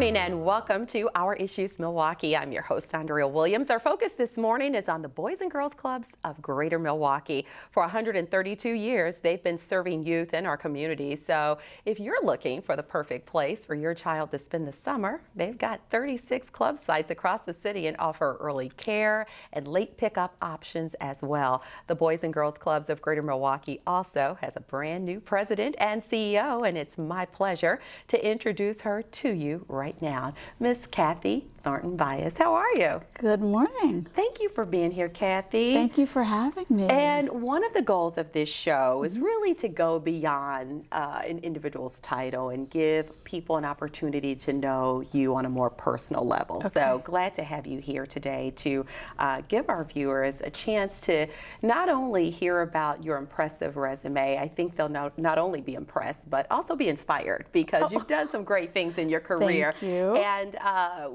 morning and welcome to Our Issues Milwaukee. I'm your host, Andrea Williams. Our focus this morning is on the Boys and Girls Clubs of Greater Milwaukee. For 132 years, they've been serving youth in our community. So if you're looking for the perfect place for your child to spend the summer, they've got 36 club sites across the city and offer early care and late pickup options as well. The Boys and Girls Clubs of Greater Milwaukee also has a brand new president and CEO, and it's my pleasure to introduce her to you right now. Miss Kathy Thornton-Bias, how are you? Good morning. Thank you for being here, Kathy. Thank you for having me. And one of the goals of this show is really to go beyond an individual's title and give people an opportunity to know you on a more personal level. Okay. So glad to have you here today to give our viewers a chance to not only hear about your impressive resume. I think they'll not only be impressed, but also be inspired because you've done some great things in your career. Thank you. And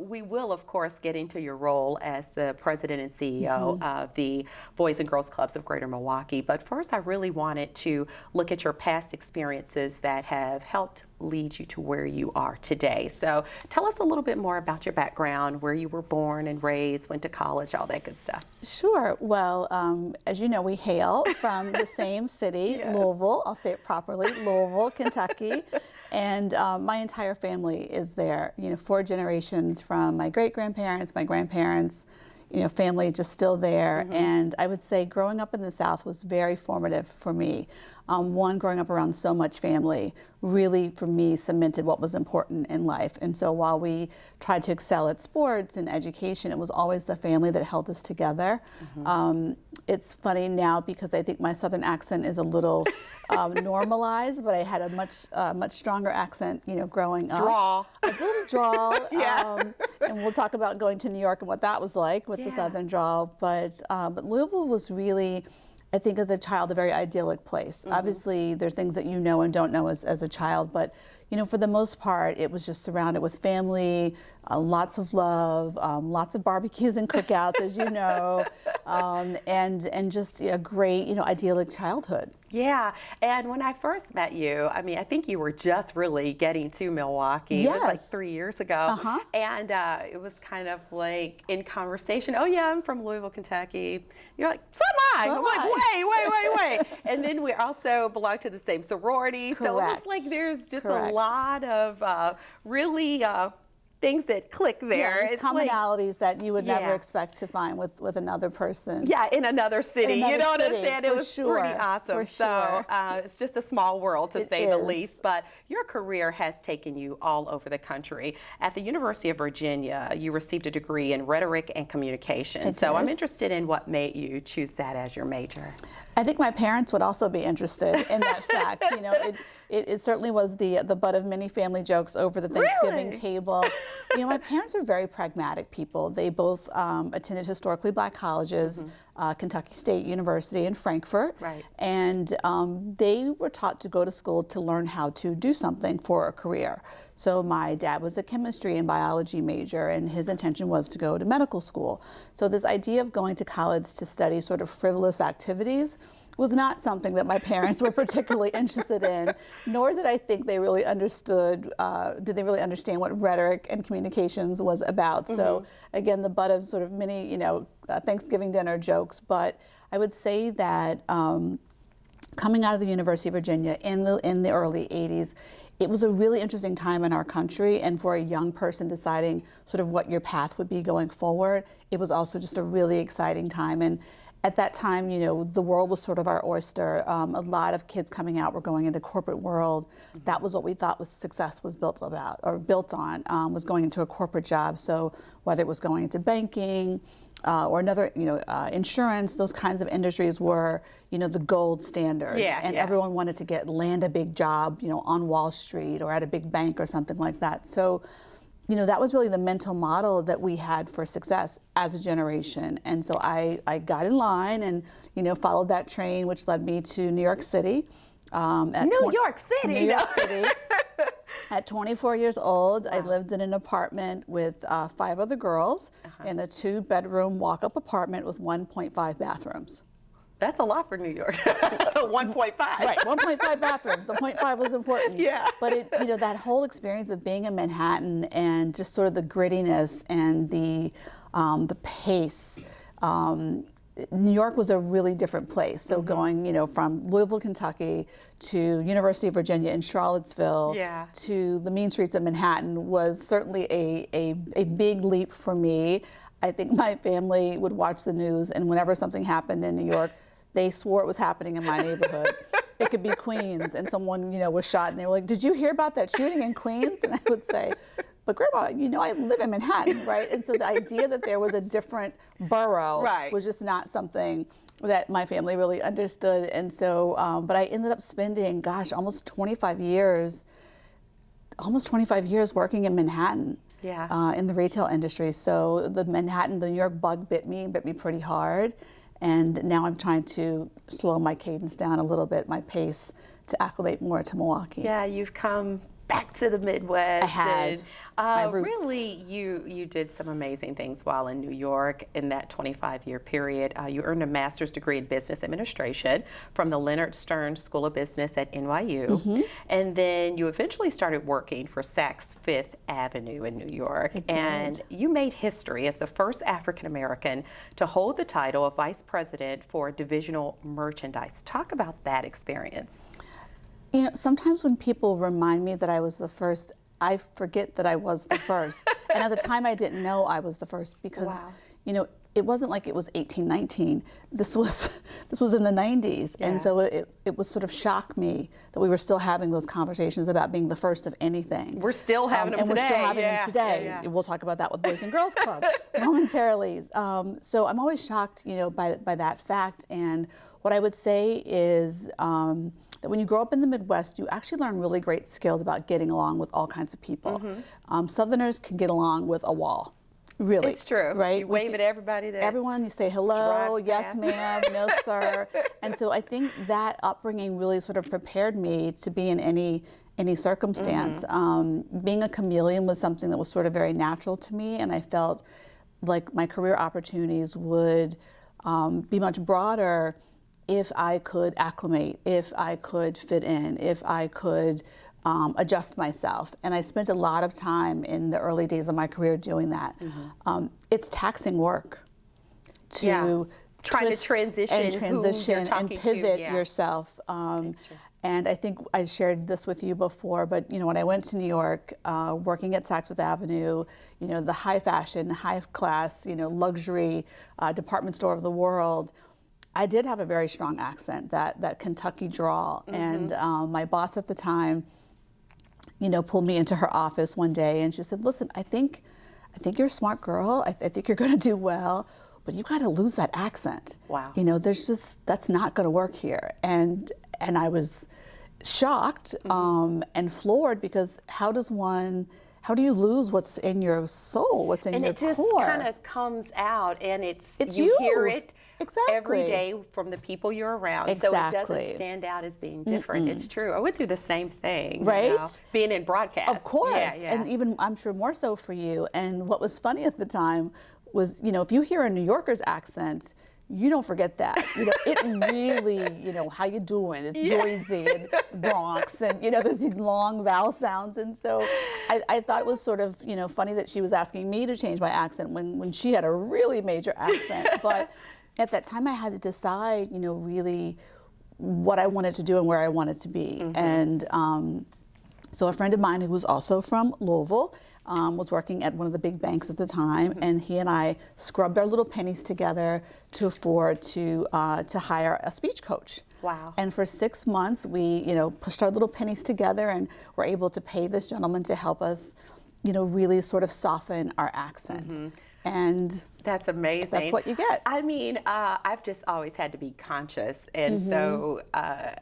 we will, of course, get into your role as the president and CEO of the Boys and Girls Clubs of Greater Milwaukee. But first, I really wanted to look at your past experiences that have helped lead you to where you are today. So tell us a little bit more about your background, where you were born and raised, went to college, all that good stuff. Sure. Well, as you know, we hail from the same city, yes. Louisville. I'll say it properly, Louisville, Kentucky. And my entire family is there, 4 generations from my great-grandparents, my grandparents, family just still there. And I would say growing up in the South was very formative for me. One, growing up around so much family really, for me, cemented what was important in life. And so while we tried to excel at sports and education, it was always the family that held us together. It's funny now because I think my Southern accent is a little normalized, but I had a much stronger accent, growing up. Drawl. A little drawl. Yeah. And we'll talk about going to New York and what that was like with the Southern drawl. But Louisville was really, I think, as a child, a very idyllic place. Obviously, there are things that you know and don't know as a child, but for the most part, it was just surrounded with family, lots of love, lots of barbecues and cookouts, as you know, and just a great, idyllic childhood. Yeah, and when I first met you, I think you were just really getting to Milwaukee. Yes. It was like 3 years ago, and it was kind of like in conversation, oh yeah, I'm from Louisville, Kentucky. You're like, so am I. So I'm am like, wait. And then we also belong to the same sorority, Correct. so it was like there's just Correct. a lot of really things that click there. Yeah, it's commonalities that you would never expect to find with another person. Yeah, in another city. In another you know what I'm city, saying? It was sure, pretty awesome. for sure. So it's just a small world, to say the is. least. But your career has taken you all over the country. At the University of Virginia, you received a degree in rhetoric and communication. So I'm interested in what made you choose that as your major. I think my parents would also be interested in that fact. It certainly was the butt of many family jokes over the Thanksgiving table. My parents are very pragmatic people. They both attended historically black colleges, Kentucky State University in Frankfurt. Right. And they were taught to go to school to learn how to do something for a career. So my dad was a chemistry and biology major, and his intention was to go to medical school. So this idea of going to college to study sort of frivolous activities was not something that my parents were particularly interested in, nor did I think they really understood, did they really understand what rhetoric and communications was about. So again, the butt of sort of many, Thanksgiving dinner jokes, but I would say that coming out of the University of Virginia in the early 80s, it was a really interesting time in our country, and for a young person deciding sort of what your path would be going forward, it was also just a really exciting time. And at that time, the world was sort of our oyster. A lot of kids coming out were going into corporate world. That was what we thought success was built on, was going into a corporate job. So whether it was going into banking or another, insurance, those kinds of industries were, the gold standards. And everyone wanted to land a big job, on Wall Street or at a big bank or something like that. So that was really the mental model that we had for success as a generation. And so I got in line and, followed that train, which led me to New York City. New York City. At 24 years old, I lived in an apartment with 5 other girls in a 2-bedroom walk-up apartment with 1.5 bathrooms. That's a lot for New York. 1.5. Right, 1.5 bathrooms. The 0.5 was important. Yeah. But that whole experience of being in Manhattan and just sort of the grittiness and the pace. New York was a really different place. So going, from Louisville, Kentucky to University of Virginia in Charlottesville to the mean streets of Manhattan was certainly a big leap for me. I think my family would watch the news, and whenever something happened in New York, they swore it was happening in my neighborhood. It could be Queens, and someone, was shot, and they were like, "Did you hear about that shooting in Queens?" And I would say, "But Grandma, I live in Manhattan, right?" And so the idea that there was a different borough was just not something that my family really understood. And so, but I ended up spending, almost 25 years working in Manhattan. In the retail industry. So the New York bug bit me pretty hard. And now I'm trying to slow my cadence down a little bit, my pace, to acclimate more to Milwaukee. Yeah, you've come back to the Midwest. I have. My roots. Really, you did some amazing things while in New York in that 25-year period. You earned a master's degree in business administration from the Leonard Stern School of Business at NYU. And then you eventually started working for Saks Fifth Avenue in New York. I did. And you made history as the first African American to hold the title of Vice President for Divisional Merchandise. Talk about that experience. Sometimes when people remind me that I was the first, I forget that I was the first. And at the time I didn't know I was the first because, it wasn't like it was 1819. This was in the 90s. And so it was sort of shocked me that we were still having those conversations about being the first of anything. We're still having them and today. And we're still having them today. We'll talk about that with Boys and Girls Club momentarily. So I'm always shocked, by that fact. And what I would say is, that when you grow up in the Midwest, you actually learn really great skills about getting along with all kinds of people. Southerners can get along with a wall, really. It's true. Right? You wave at everybody. Everyone, you say hello, yes ma'am, no sir. And so I think that upbringing really sort of prepared me to be in any circumstance. Being a chameleon was something that was sort of very natural to me, and I felt like my career opportunities would be much broader if I could acclimate, if I could fit in, if I could adjust myself. And I spent a lot of time in the early days of my career doing that. It's taxing work to trying to transition and pivot yourself. And I think I shared this with you before, but when I went to New York, working at Saks Fifth Avenue, the high fashion, high class, luxury department store of the world, I did have a very strong accent, that Kentucky drawl. And my boss at the time, pulled me into her office one day and she said, "Listen, I think you're a smart girl. I think you're going to do well, but you got to lose that accent. Wow. That's not going to work here." And I was shocked and floored, because how do you lose what's in your soul, what's in your core? And it just kind of comes out, and you hear it every day from the people you're around. So it doesn't stand out as being different. It's true. I went through the same thing, right? Being in broadcast. Of course, and even I'm sure more so for you. And what was funny at the time was, if you hear a New Yorker's accent, you don't forget that. It really, how you doing? It's Jersey and the Bronx, and there's these long vowel sounds. And so I thought it was sort of, funny that she was asking me to change my accent when she had a really major accent. But at that time I had to decide, really what I wanted to do and where I wanted to be. And so a friend of mine who was also from Louisville was working at one of the big banks at the time, and he and I scrubbed our little pennies together to afford to hire a speech coach. Wow. And for 6 months, we, pushed our little pennies together and were able to pay this gentleman to help us, really sort of soften our accent. And that's amazing. That's what you get. I mean, I've just always had to be conscious, and so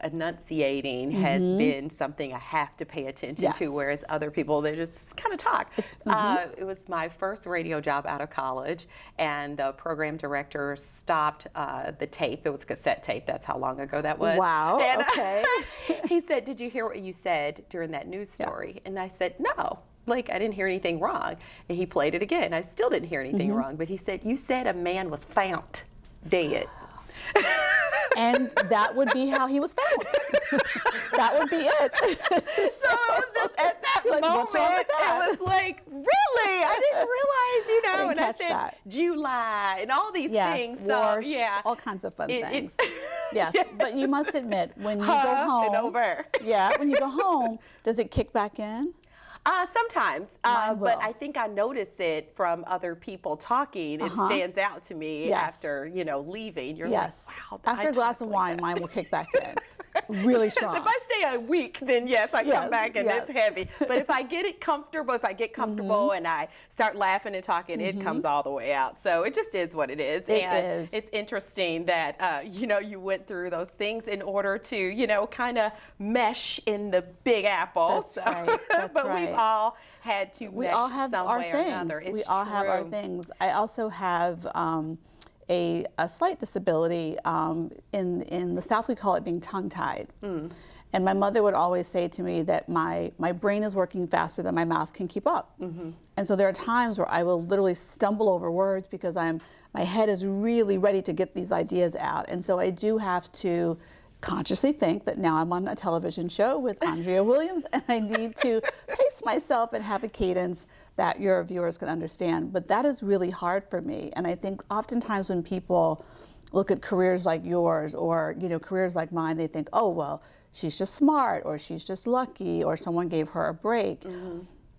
enunciating has been something I have to pay attention to, whereas other people, they just kind of talk. It was my first radio job out of college, and the program director stopped the tape. It was a cassette tape. That's how long ago that was. Wow, and, okay. He said, "Did you hear what you said during that news story?" And I said, "No. I didn't hear anything wrong." And he played it again. I still didn't hear anything wrong, but he said, "You said a man was found dead." And that would be how he was found. That would be it. So it was just at that Like, moment, what's wrong with that? it was like, really? I didn't realize, you know. I didn't and catch I said that. July and all these Yes, things. wash, So yeah, all kinds of fun things. Yes, Yes. but you must admit, when you go home, and over. yeah, when you go home, does it kick back in? Sometimes, Mine but will. I think I notice it from other people talking. It stands out to me Yes. after, leaving. You're Yes. like, wow. After I a glass talked of like wine, that. mine will kick back in. Really strong. If I stay a week, then yes, I Yes, come back and yes. it's heavy. But if I get it comfortable, and I start laughing and talking, it comes all the way out. So it just is what it is. Is. It's interesting that, you went through those things in order to, kind of mesh in the Big Apple. That's right. That's but right. we've all had to We mesh all have some our way or things. another. We It's all have our true. things. I also have a slight disability. In the South, we call it being tongue-tied. And my mother would always say to me that my brain is working faster than my mouth can keep up. And so there are times where I will literally stumble over words because my head is really ready to get these ideas out. And so I do have to consciously think that now I'm on a television show with Andrea Williams and I need to pace myself and have a cadence that your viewers can understand. But that is really hard for me. And I think oftentimes when people look at careers like yours or careers like mine, they think, oh, well, she's just smart or she's just lucky or someone gave her a break.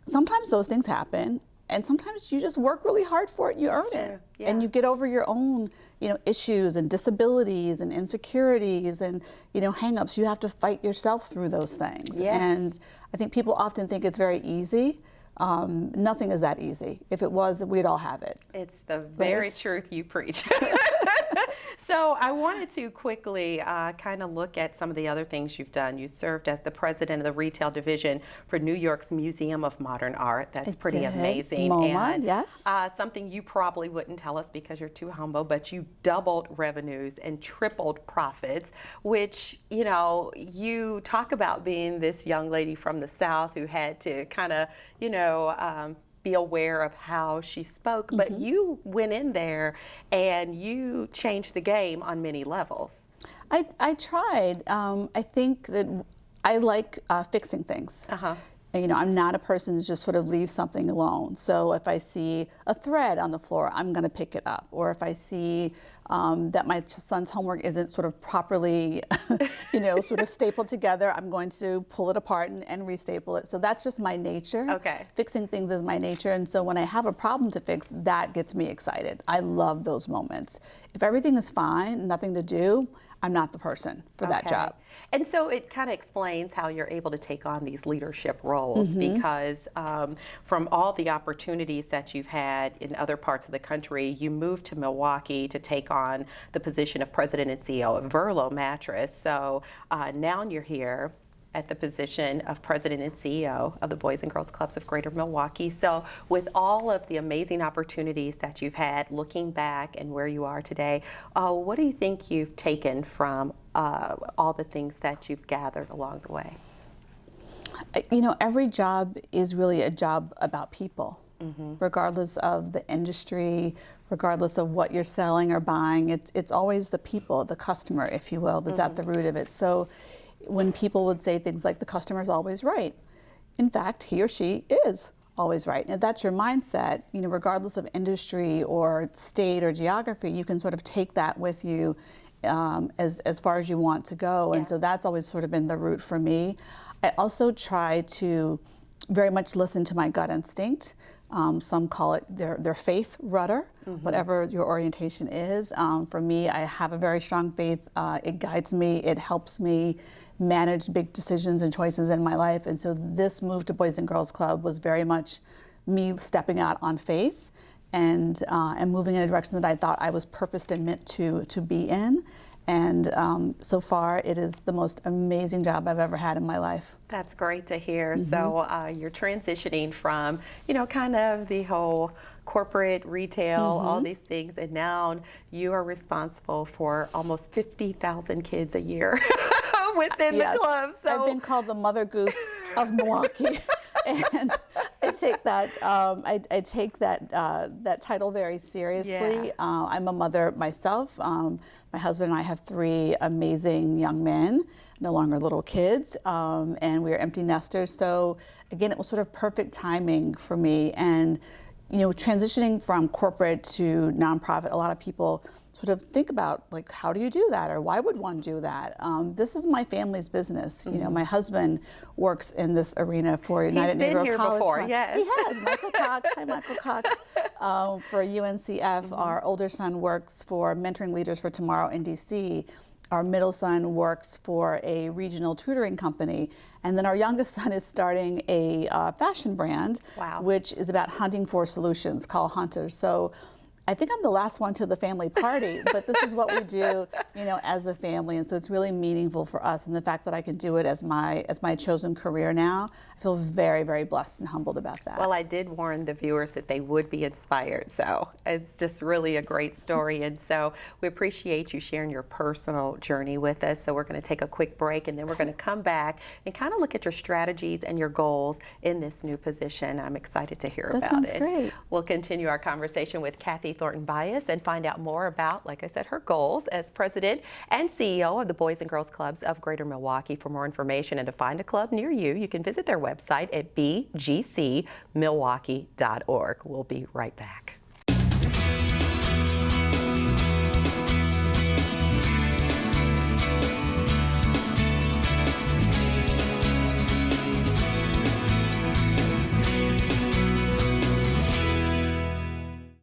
Sometimes those things happen. And sometimes you just work really hard for it, you earn it. Yeah. And you get over your own, issues and disabilities and insecurities and, hang-ups. You have to fight yourself through those things. Yes. And I think people often think it's very easy. Nothing is that easy. If it was, we'd all have it. It's the very Right? truth you preach. So I wanted to quickly kind of look at some of the other things you've done. You served as the president of the retail division for New York's Museum of Modern Art. That's pretty amazing. MoMA, and yes. Something you probably wouldn't tell us because you're too humble, but you doubled revenues and tripled profits, which, you talk about being this young lady from the South who had to kind of, be aware of how she spoke, but you went in there and you changed the game on many levels. I tried. I think that I like fixing things. And, I'm not a person that just sort of leaves something alone. So if I see a thread on the floor, I'm going to pick it up. Or if I see that my son's homework isn't sort of properly, sort of stapled together, I'm going to pull it apart and restaple it. So that's just my nature. Okay. Fixing things is my nature. And so when I have a problem to fix, that gets me excited. I love those moments. If everything is fine, nothing to do, I'm not the person for that job. And so it kind of explains how you're able to take on these leadership roles because from all the opportunities that you've had in other parts of the country, you moved to Milwaukee to take on the position of president and CEO of Verlo Mattress. So now you're here at the position of president and CEO of the Boys and Girls Clubs of Greater Milwaukee. So with all of the amazing opportunities that you've had, looking back and where you are today, what do you think you've taken from all the things that you've gathered along the way? Every job is really a job about people, regardless of the industry, regardless of what you're selling or buying. It's always the people, the customer, if you will, that's at the root of it. So when people would say things like the customer's always right, in fact, he or she is always right. And if that's your mindset, regardless of industry or state or geography, you can sort of take that with you as far as you want to go. And so that's always sort of been the root for me. I also try to very much listen to my gut instinct. Some call it their faith rudder, whatever your orientation is. For me, I have a very strong faith. It guides me. It helps me manage big decisions and choices in my life. And so this move to Boys and Girls Club was very much me stepping out on faith and moving in a direction that I thought I was purposed and meant to be in. And so far, it is the most amazing job I've ever had in my life. That's great to hear. So you're transitioning from, kind of the whole corporate retail, all these things, and now you are responsible for almost 50,000 kids a year within the club. So I've been called the mother goose of Milwaukee. And take that that title very seriously. Yeah. I'm a mother myself. My husband and I have 3 amazing young men, no longer little kids, and we are empty nesters. So again, it was sort of perfect timing for me. And transitioning from corporate to nonprofit, a lot of people sort of think about, like, how do you do that, or why would one do that? This is my family's business. My husband works in this arena for United He's been Negro here College before, Fund. yes. He has. Michael Cox. Hi, Michael Cox. For UNCF, our older son works for Mentoring Leaders for Tomorrow in DC. Our middle son works for a regional tutoring company. And then our youngest son is starting a fashion brand, Wow. which is about hunting for solutions, called Hunters. So I think I'm the last one to the family party, but this is what we do, as a family. And so it's really meaningful for us. And the fact that I can do it as my chosen career now, I feel very, very blessed and humbled about that. Well, I did warn the viewers that they would be inspired, so it's just really a great story. And so we appreciate you sharing your personal journey with us. So we're going to take a quick break, and then we're going to come back and kind of look at your strategies and your goals in this new position. I'm excited to hear about it. That sounds great. We'll continue our conversation with Kathy Thornton-Bias and find out more about, like I said, her goals as president and CEO of the Boys and Girls Clubs of Greater Milwaukee. For more information and to find a club near you, you can visit their website at bgcmilwaukee.org. We'll be right back.